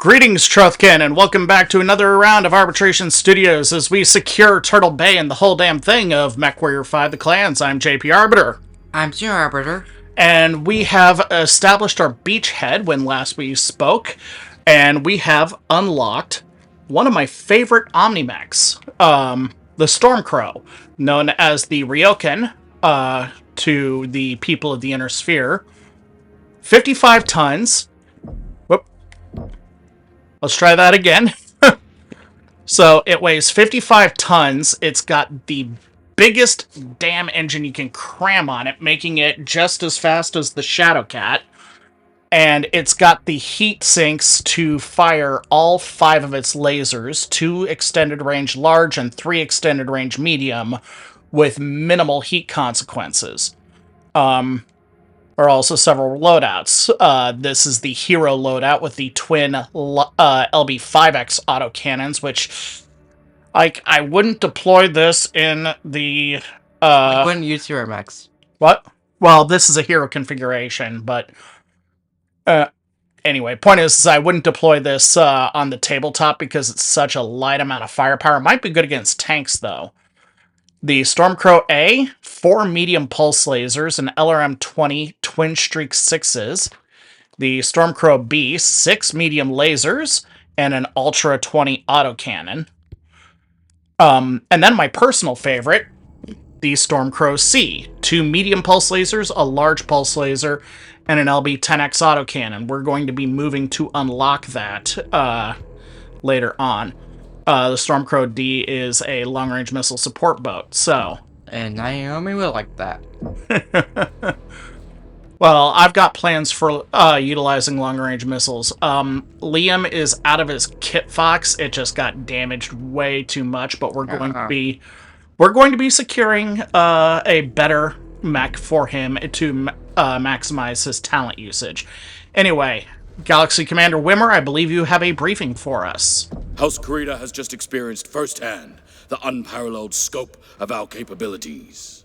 Greetings, Truthkin, and welcome back to another round of Arbitration Studios as we secure Turtle Bay and the whole damn thing of MechWarrior 5 The Clans. I'm JP Arbiter. I'm Zero Arbiter. And we have established our beachhead when last we spoke, and we have unlocked one of my favorite Omnimechs, the Stormcrow, known as the Ryokan to the people of the Inner Sphere. 55 tons. Let's try that again. So it weighs 55 tons. It's got the biggest damn engine you can cram on it, making it just as fast as the Shadowcat. And it's got the heat sinks to fire all 5 of its lasers, 2 extended range large and 3 extended range medium, with minimal heat consequences. Are also several loadouts. This is the hero loadout with the twin LB5X autocannons, which I wouldn't deploy this in the... I wouldn't use Hero Max. What? Well, this is a hero configuration, but... Anyway, point is I wouldn't deploy this on the tabletop because it's such a light amount of firepower. It might be good against tanks, though. The Stormcrow A, 4 medium pulse lasers, an LRM-20 Twin Streak 6s. The Stormcrow B, 6 medium lasers, and an Ultra 20 autocannon. And then my personal favorite, the Stormcrow C, 2 medium pulse lasers, a large pulse laser, and an LB-10X autocannon. We're going to be moving to unlock that later on. The Stormcrow D is a long-range missile support boat, so... And Naomi will like that. Well, I've got plans for utilizing long-range missiles. Liam is out of his kit fox. It just got damaged way too much, but we're going to be securing a better mech for him to maximize his talent usage. Anyway, Galaxy Commander Wimmer, I believe you have a briefing for us. House Kurita has just experienced firsthand the unparalleled scope of our capabilities.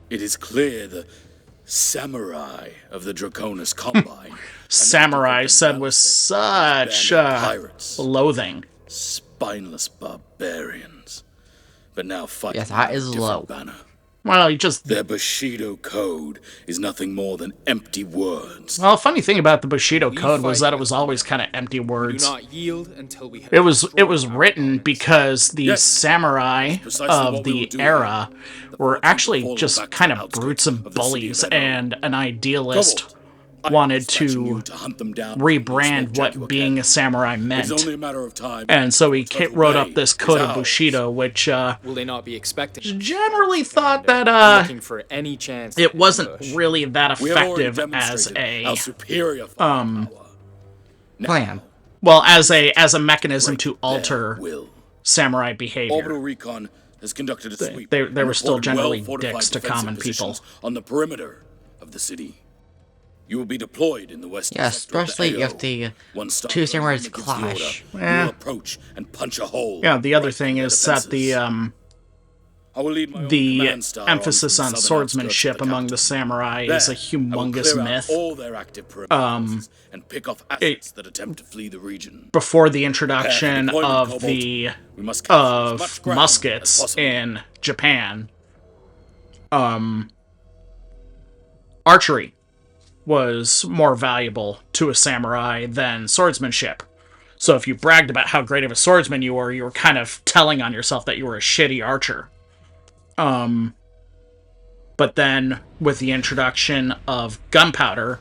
It is clear the samurai of the Draconis Combine... Samurai said with such loathing. Spineless barbarians. But now fight Yes, that is low. banner. Well, you just... Their Bushido code is nothing more than empty words. Well, funny thing about the Bushido code was that it was always kind of empty words. It was written because the samurai of the era were actually just kind of brutes and bullies, and an idealist wanted to rebrand what being a samurai meant. And so he wrote up this code of Bushido, which Will they not be expecting? generally thought that Looking for any chance it wasn't really that effective as a Plan. well, as a mechanism to alter samurai behavior. Orbital Recon has conducted a sweep. They were still reported generally well-fortified dicks to defensive common people. positions on the perimeter of the city. You will be deployed in the western Yeah, sector of especially the AO. if the Once Star two Command samurais gives the clash. order, you will approach and punch a hole. Yeah, the other right thing through is their that the defenses. I will lead my own the command star emphasis from on the southern swordsmanship outskirts of among the capital. samurai There, is a I will humongous clear out myth. all their active perimeter forces and pick off assets that attempt to flee the region. Before the introduction deployment, of Cobalt. the We must capture as much of ground as muskets possible. in Japan, archery was more valuable to a samurai than swordsmanship. So if you bragged about how great of a swordsman you were kind of telling on yourself that you were a shitty archer. But then with the introduction of gunpowder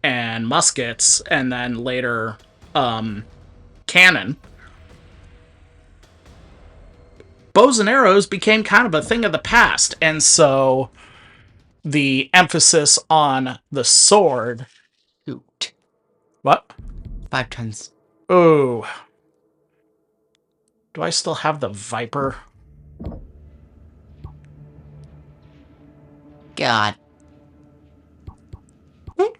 and muskets, and then later cannon, bows and arrows became kind of a thing of the past, and so the emphasis on the sword... Shoot. What? 5 tons. Oh. Do I still have the Viper? God. We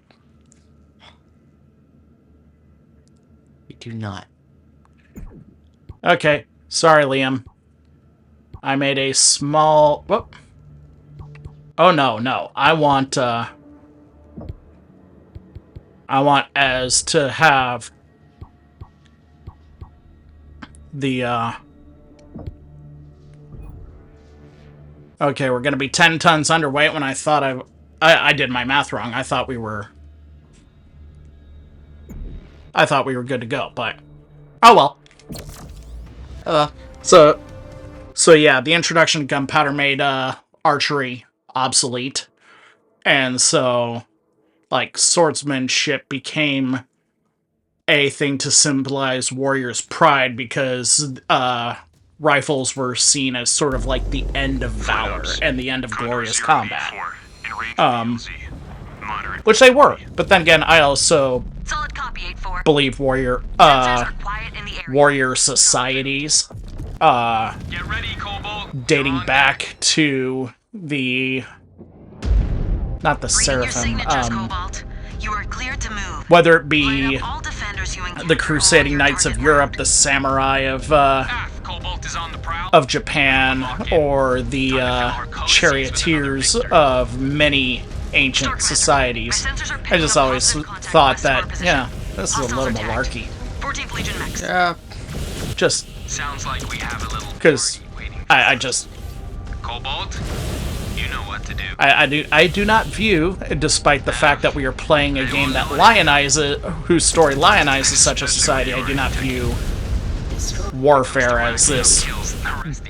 do not. Okay. Sorry, Liam. I made a small... Whoop. Oh, no. I want as to have the, okay, we're gonna be 10 tons underweight when I thought I did my math wrong. I thought we were good to go, but oh well. So yeah, the introduction of gunpowder made archery obsolete, and so like swordsmanship became a thing to symbolize warriors' pride because rifles were seen as sort of like the end of valor and the end of glorious combat. Which they were, but then again, I also believe warrior societies Get ready, Cobalt. dating back to not the Seraphim, You are cleared to move. whether it be All defenders you the Crusading Knights of Europe, the Samurai of Cobalt is on the prowl. Japan, or the charioteers of many ancient societies. I just always thought that, yeah, this is a little malarkey. 14th Legion Max. Yeah. Just Sounds like we have a little because party waiting. I just Cobalt, you know what to do. I do not view, despite the fact that we are playing a game that whose story lionizes such a society, I do not view warfare as this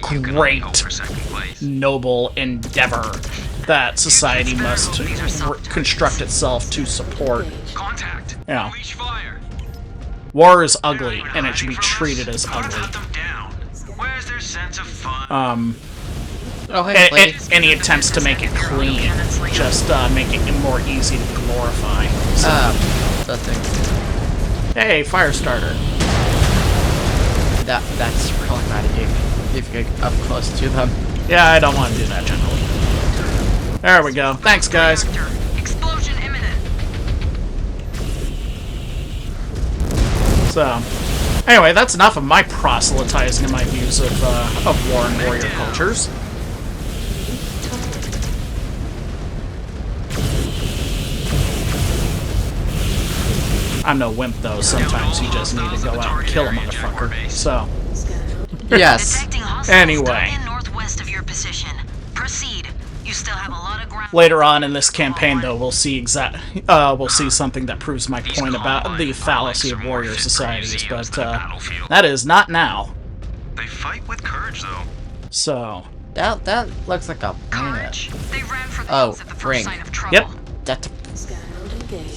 great, noble endeavor that society must construct itself to support. Contact. Yeah. Unleash fire. War is ugly, and it should be treated as ugly. Hunt them down. Where's their sense of fun? Oh, hey, lady. Any attempts to make it clean just make it more easy to glorify. So, The thing. hey, fire starter. That's problematic if you get up close to them. Yeah, I don't want to do that generally. There we go. Thanks, guys. Explosion imminent. So, anyway, that's enough of my proselytizing and my views of war and warrior cultures. I'm no wimp, though. Sometimes you just need to go out and kill a motherfucker. So, Yes. Detecting hostiles Anyway. in northwest of your position. Proceed. You still have a lot of ground. later on in this campaign, though, we'll see something that proves my point about the fallacy of warrior societies, but that is not now. They fight with courage, though. So, That looks like a planet. Courage. They ran for the Oh, hills at the first ring. sign of trouble. yep, That's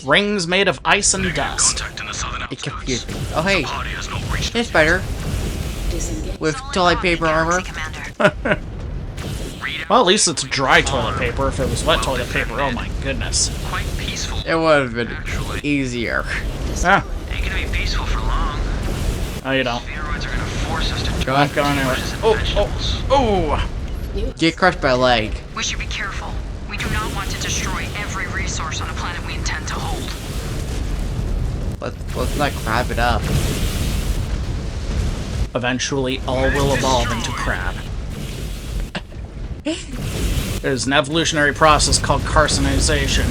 rings made of ice and dust. Contact in the southern it outskirts. confused me. Oh, hey, Party has not reached hey, Spider. With Solid toilet copy, paper armor. Galaxy Commander. Well, at least it's dry toilet paper. If it was wet toilet paper, oh my goodness. quite peaceful. It would have been Actually. easier. Ah, Ain't gonna be peaceful for long. oh, you don't. Steroids are gonna force us to Go on. Go anywhere. Fruits and Oh, vegetables. oh, Get crushed by a leg. We should be careful. We do not want to destroy every resource on the planet we intend to hold. Let's not grab it up. Eventually, all will evolve into crab. There's an evolutionary process called carcinization.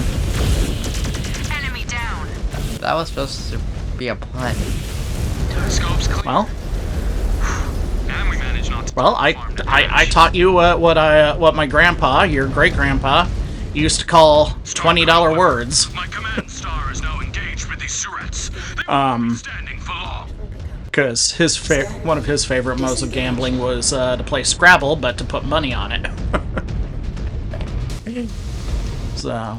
Enemy down. That was supposed to be a pun. Scope's clear. Well, And we managed not to I taught you what my grandpa, your great grandpa, used to call $20 words. My command star is now engaged with these surats. They standing for long. Because one of his favorite modes of gambling was to play Scrabble, but to put money on it. So,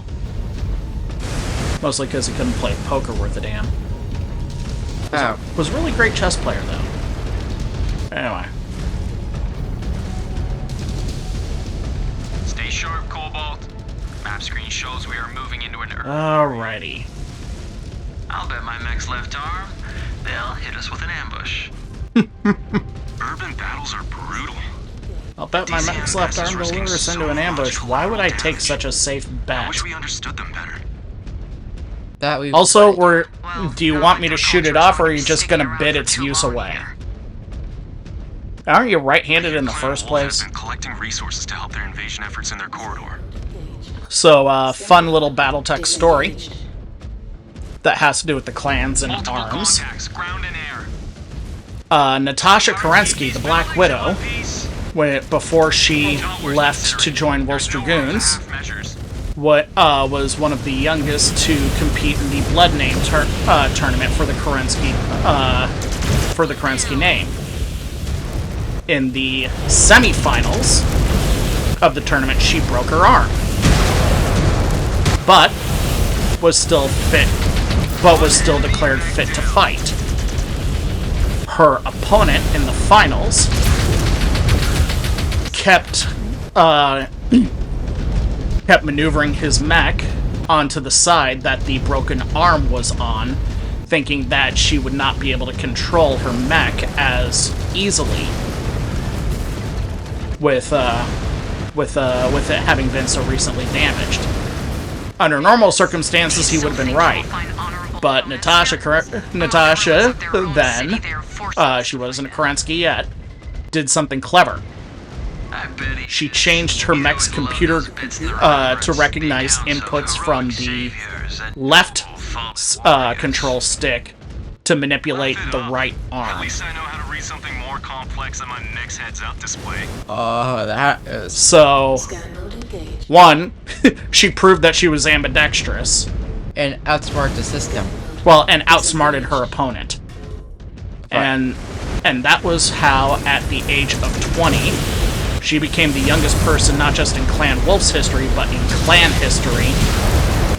mostly because he couldn't play poker worth a damn. Oh, Was a really great chess player, though. Anyway, Stay sharp, Cobalt. Map screen shows we are moving into an alrighty. I'll bet my mech's left arm, they'll hit us with an ambush. Urban battles are brutal. I'll bet my mech's left arm will lure us into an ambush. Why would I take such a safe I bet? wish we understood them better. that we. Also, Well, do you not want like me to your shoot it culture's off, or are been you just sticking gonna around bid for its too use long away? here. Aren't you right-handed in the Clan first Wolf place? has been collecting resources to help their invasion efforts in their corridor. So, fun little BattleTech story that has to do with the clans and Multiple arms. contacts, ground and air. Natasha Kerensky, the Black Widow, before she left to join Wolf's Dragoons, was one of the youngest to compete in the Blood Name tournament for the Kerensky name. In the semifinals of the tournament, she broke her arm, but was still declared fit to fight. Her opponent in the finals kept maneuvering his mech onto the side that the broken arm was on, thinking that she would not be able to control her mech as easily with it having been so recently damaged. Under normal circumstances, he would have been right. But Natasha then, she wasn't a Kerensky yet, did something clever. She changed her mech's computer to recognize inputs from the left control stick to manipulate the right arm. At least I know how to read something more complex than my next heads-up display. Oh, that is... So, one, she proved that she was ambidextrous. And outsmart the system. Well, and outsmarted her opponent. Right. And that was how, at the age of 20, she became the youngest person, not just in Clan Wolf's history, but in clan history,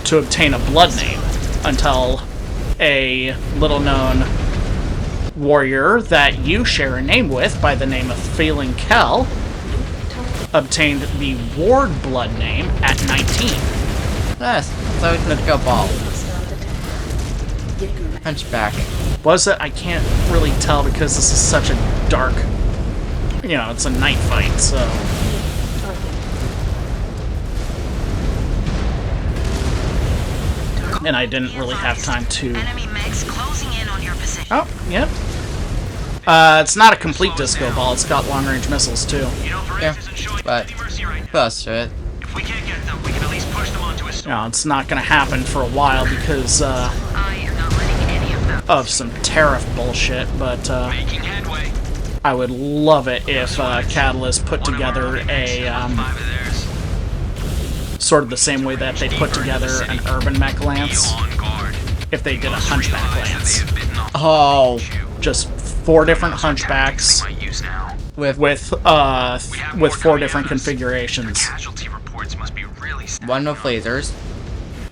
to obtain a blood name, until a little-known warrior that you share a name with, by the name of Phelan Kell, obtained the Ward blood name at 19. Yes, so we could go bald. Hunchback. Was it? I can't really tell because this is such a dark... You know, it's a night fight, so... And I didn't really have time to... Enemy mechs closing in on your position. Oh, yep. It's not a complete disco ball, it's got long-range missiles, too. Yeah, but close to it. If we can't get them, we can at least push them onto a You know, it's not gonna happen for a while because, I am not letting any of them. of some tariff bullshit, but, making headway. I would love it if, Catalyst put together a, Five of theirs. sort of the same way that they put together an urban mech lance, On guard. if they did a hunchback lance. Oh, Just 4 different hunchbacks Might use now. with with 4 different configurations. Casualty reports must be really one with lasers.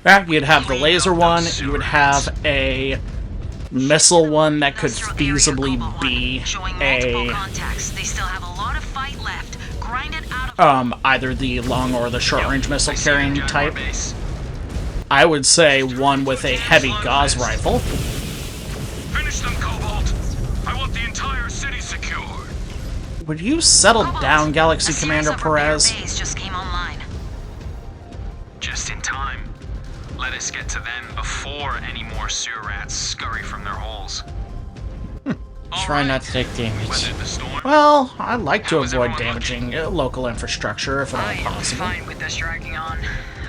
Yeah, you'd have the laser one, you would have a missile one that could feasibly be Showing multiple a contacts. They still have a lot of fight left. Grind it out of either the long or the short range missile carrying Jaguar type. base. I would say one with a heavy gauze rifle. Finish them, Cobalt. I want the entire city secured. Would you settle down, Galaxy A series Commander of repair Perez? bays just came online. Just in time. Let us get to them before any more sewer rats scurry from their holes. Try not to take damage. Weathered the storm. Well, I'd like to How is avoid everyone damaging local infrastructure if at all I am possible. fine with this dragging on.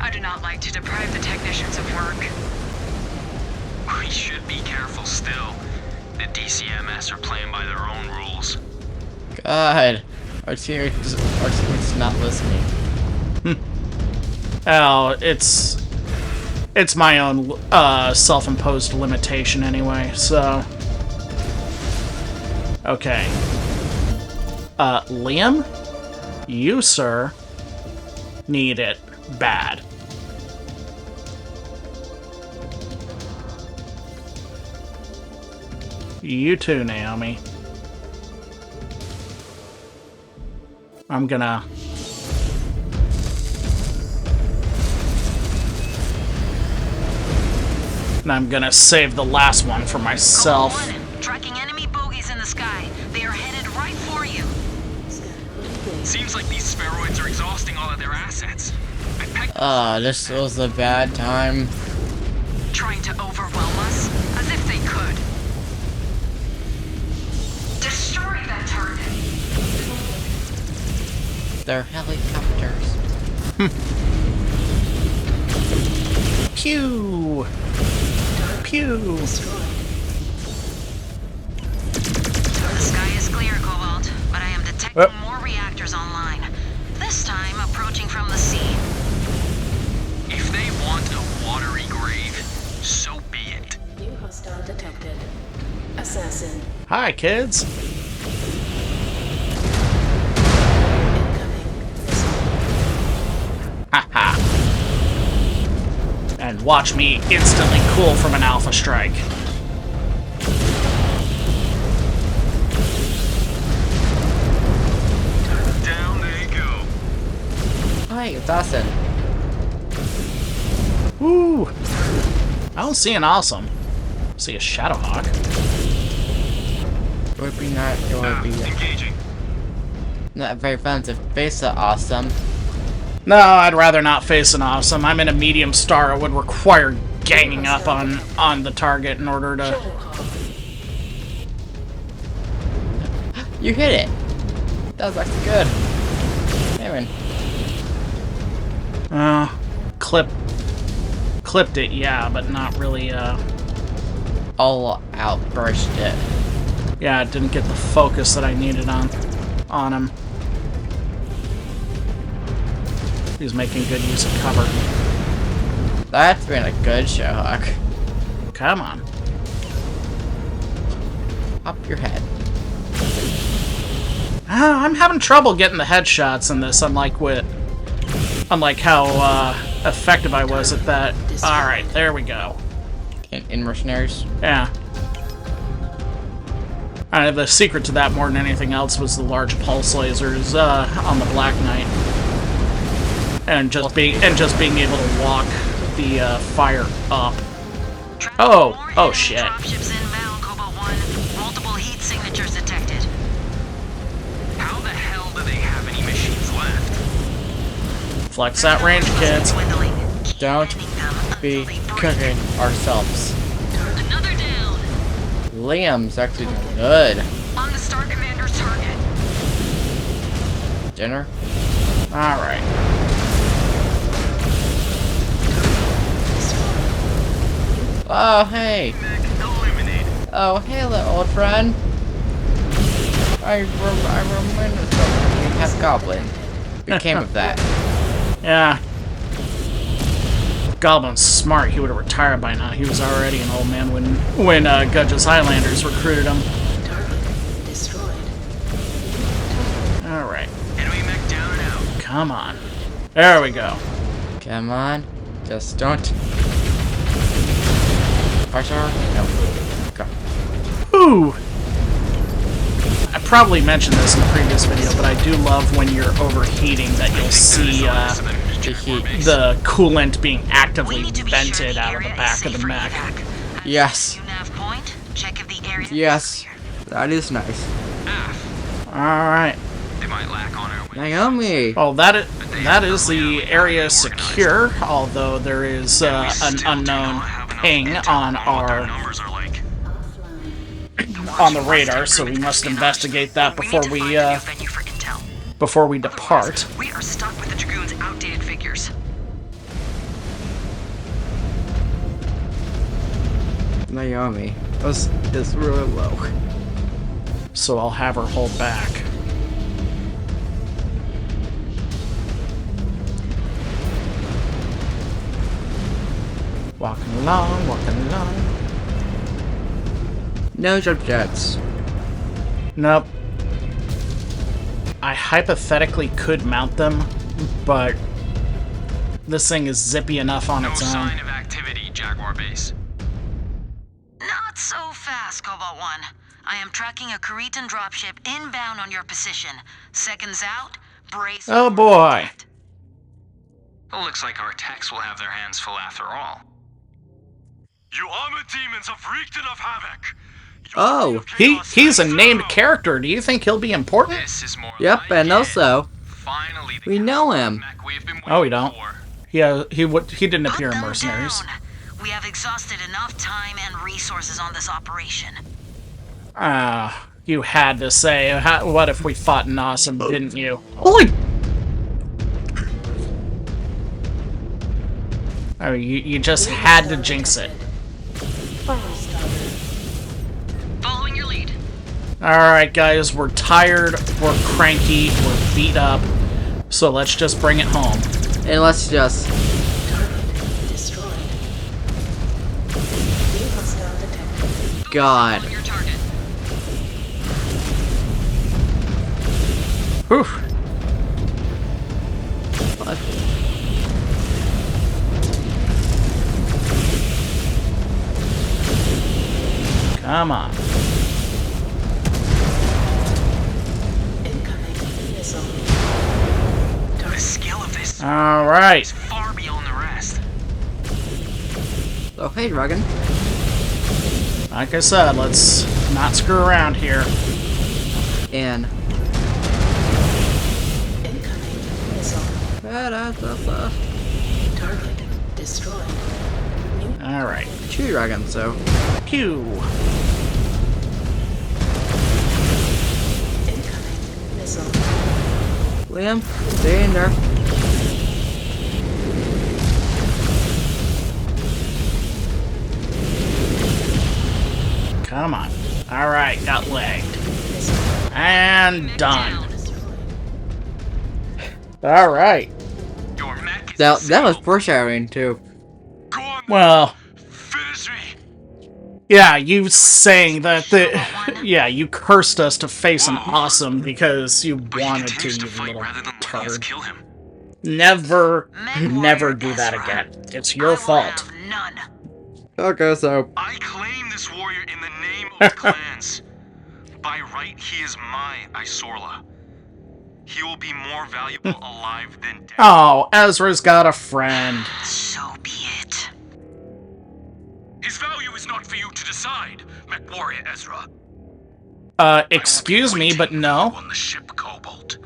I do not like to deprive the technicians of work. We should be careful still. The DCMS are playing by their own rules. God, our teammate's not listening. Oh, it's my own self-imposed limitation anyway, so... Okay. Liam? You, sir, need it bad. You too, Naomi. I'm gonna... And I'm gonna save the last one for myself. Code 1, tracking enemy bogies in the sky. They are headed right for you. Seems like these spheroids are exhausting all of their assets. I pecked This was a bad time. Trying to overwhelm us? As if they could. Destroy that target. They're helicopters. Pew! Pew! expecting more reactors online. This time approaching from the sea. If they want a watery grave, so be it. New hostile detected. Assassin. Hi, kids. Incoming missile. Haha. And watch me instantly cool from an alpha strike. Down they go. Hi, it's Austin. Woo! I don't see an awesome. I see a Shadowhawk. It would be not. It would be Engaging. not very fun to face an awesome. No, I'd rather not face an awesome. I'm in a medium star. It would require ganging up on the target in order to... You hit it. That was actually good. Aaron. Clipped it, yeah, but not really, All out burst it. yeah, it didn't get the focus that I needed on him. He's making good use of cover. That's been a good show, Hawk. Come on. Up your head. I'm having trouble getting the headshots in this, unlike how effective I was at that. Alright, there we go. In mercenaries. Yeah. The secret to that more than anything else was the large pulse lasers on the Black Knight. And just being able to walk the fire up. Oh shit. Dropships inbound, Cobalt 1. Multiple heat signatures detected. How the hell do they have any machines left? Flex that range, kids. Dwindling. Don't Them be until they break. cooking ourselves. Another down. Liam's actually doing good. On the Star Commander's target. Dinner? Alright. Oh, hey. Eliminated. Oh, hey, little old friend. I remember something. We have Goblin. Became of that. Yeah. Goblin's smart. He would have retired by now. He was already an old man when Gudge's Highlanders recruited him. Target destroyed. Alright. Enemy mech down and out. Come on. There we go. Come on. Just don't. Pressure? No. Go. Ooh! I probably mentioned this in the previous video, but I do love when you're overheating that you'll see The heat. the coolant being We actively need to be sure vented the out of the area back is of the safe for mech. evac. Yes. UNAV point. Check if the area Yes. That is nice. Alright. They might lack on our way. Naomi! Well, that is the area secure, although there is an unknown ping on our Numbers are like. on the radar, so we must investigate that We need before to we find a new venue for intel. depart. We are stuck with the Dragoon's outdated figures. Naomi. This is really low. So I'll have her hold back. Walking along, walking along. No jump jets. Nope. I hypothetically could mount them, but this thing is zippy enough on No its own. sign of activity, Jaguar base. Not so fast, Cobalt 1. I am tracking a Cretan dropship inbound on your position. Seconds out, brace. Oh for boy. impact. Well, looks like our techs will have their hands full after all. You armored demons have wreaked enough havoc. Oh, He's a named character. Do you think he'll be important? This is more Yep, like and it. also, Finally, the we know him. mech we've been Oh, we waiting don't. for. He didn't Put appear in them Mercenaries. down. We have exhausted enough time and resources on this operation. You had to say. What if we fought an awesome, didn't you? Holy! Oh, you just had to jinx it. Firestarter. Following your lead. Alright, guys, we're tired, we're cranky, we're beat up, so let's just bring it home. And let's just... Target destroyed. New hostile detected. God. Your target. Whew. What? Come on. Incoming missile. The skill of this is Alright. far beyond the rest. Oh, hey, Dragon. Like I said, let's not screw around here. And... Incoming missile. Target destroyed. New Alright. Chew Dragon, so... Pew. incoming missile. Liam, stay in there. Come on. Alright, got legged. Missile And done. destroyed. Alright. Your mech is That was disabled. foreshadowing, too. Go on, Well, finish me. yeah, you saying that yeah, you cursed us to face an awesome because you But he wanted to, continues you to fight little rather than letting us turd. kill him. Never, Mech never Warrior do that Ezra. again. It's I your will fault. have none. Okay, so... I claim this warrior in the name of the clans. By right, he is my Isorla. He will be more valuable alive than dead. Oh, Ezra's got a friend. So be it. His value is not for you to decide, Mech Warrior Ezra. Excuse me, but no. On the ship Cobalt,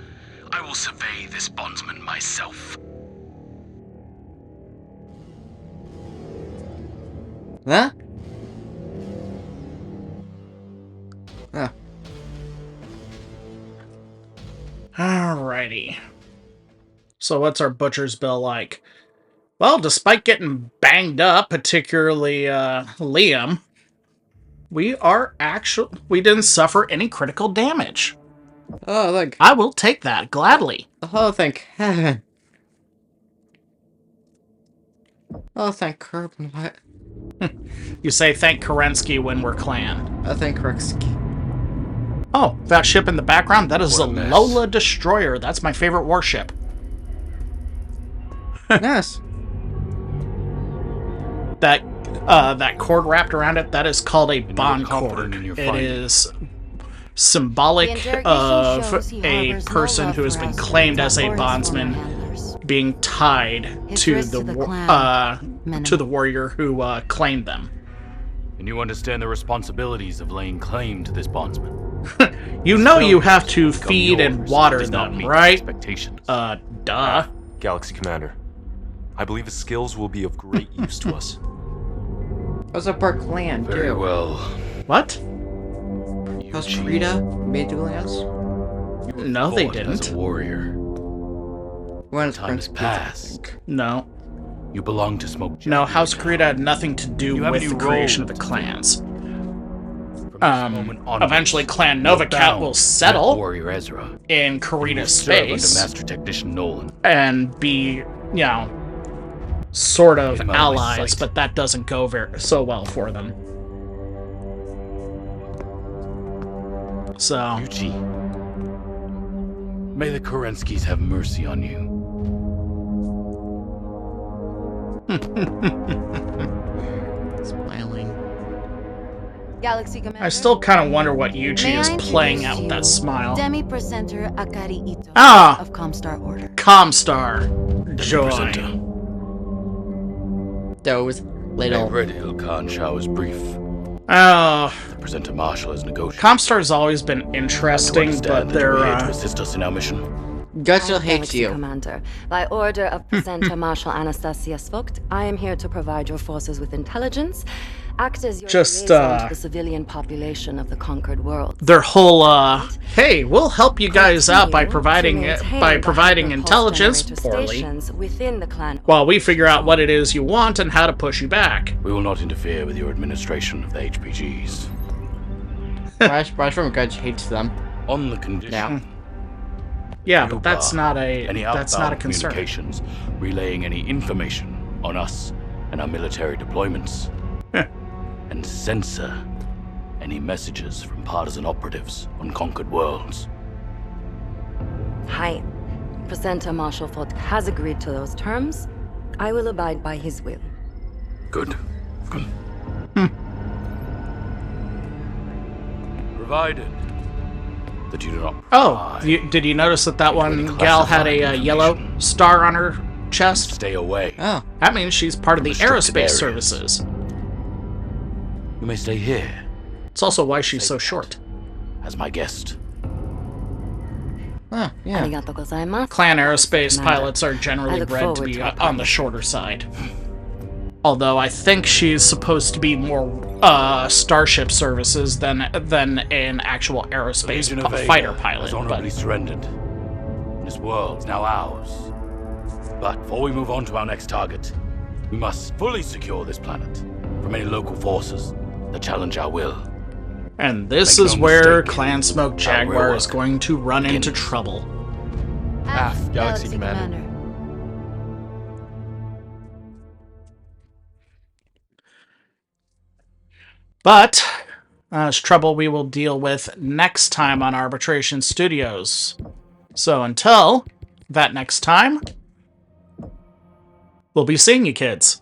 I will survey this bondsman myself. Huh? Oh. Alrighty. So what's our butcher's bill like? Well, despite getting banged up, particularly Liam, we didn't suffer any critical damage. Oh, look. I will take that gladly. Oh, thank heaven. Oh, thank Kerbin. What? You say thank Kerensky when we're clan. I thank Kersky. Oh, that ship in the background, that is What a a mess. Lola Destroyer. That's my favorite warship. Nice. That cord wrapped around it, that is called a bond confident cord. in your It findings. is symbolic of a person who has been claimed as a bondsman being tied to the warrior who claimed them. And you understand the responsibilities of laying claim to this bondsman. You know Still, you have to become feed and yours water did not them, meet right? Expectations. Duh. Galaxy Commander, I believe his skills will be of great use to us. Also part clan, Very too. well. What? How's Eugene, Rita made dueling us? you were No, they born As didn't. a warrior. When it's Time has Prince passed. No. You belong to Smoke. No, Jacket House now. Krita had nothing to do You have a with the new creation role of the to clans. From this moment onwards, Eventually Clan you are Novacat bound will to settle Mech Warrior Ezra. in You will Karita's serve under space Master Technician Nolan. and be, sort of Him out of my allies, sight. but that doesn't go so well for them. So, Eugene, may the Kerenskys have mercy on you. smiling. Galaxy Commander. I still kind of wonder what Yuji May is I playing introduce out with you, that smile. Demi-Presenter Akari Ito Ah! of Comstar Order. Comstar. Joy. Presenter. Those I little... read Ilkhan Shao's brief. Oh, The presenter Marshal has negotiated. Comstar's always been interesting, but they're they're, here to assist us in our mission. Gotcha hates Galaxy you. Commander. By order of Presenter Marshal Anastasia Svogt, I am here to provide your forces with intelligence, act as your Just, liaison to the civilian population of the conquered world. their whole, hey, we'll help you guys out by Continue to maintain the providing hyperpulse intelligence, generator poorly, stations within the clan. while we figure out what it is you want and how to push you back. We will not interfere with your administration of the HPGs. Rashford Gudge hates them. On the condition. Yeah. Yeah, you but that's bar not a any that's not a outbound concern. communications relaying any information on us and our military deployments, and censor any messages from partisan operatives on conquered worlds. Hi. Presenter Marshal Fort has agreed to those terms. I will abide by his will. Good. Provided that you do not. Oh, did you notice that one gal had a yellow star on her chest? Stay away. Oh. That means she's part of the Restricted aerospace areas. services. You may stay here It's also why she's so short. as my guest. Oh, yeah. Arigato gozaimasu. Clan aerospace Commander. pilots are I generally look bred to forward be to our on the shorter side. Although I think she's supposed to be more starship services than an actual The aerospace Legion of Vega fighter pilot. has But honorably surrendered. This world is now ours. But before we move on to our next target, we must fully secure this planet from any local forces that challenge our will. and this Make is no where mistake, Clan Smoke our Jaguar real is work going to run into begins. trouble. Galaxy Commander. But it's trouble we will deal with next time on Arbitration Studios. So until that next time, we'll be seeing you kids.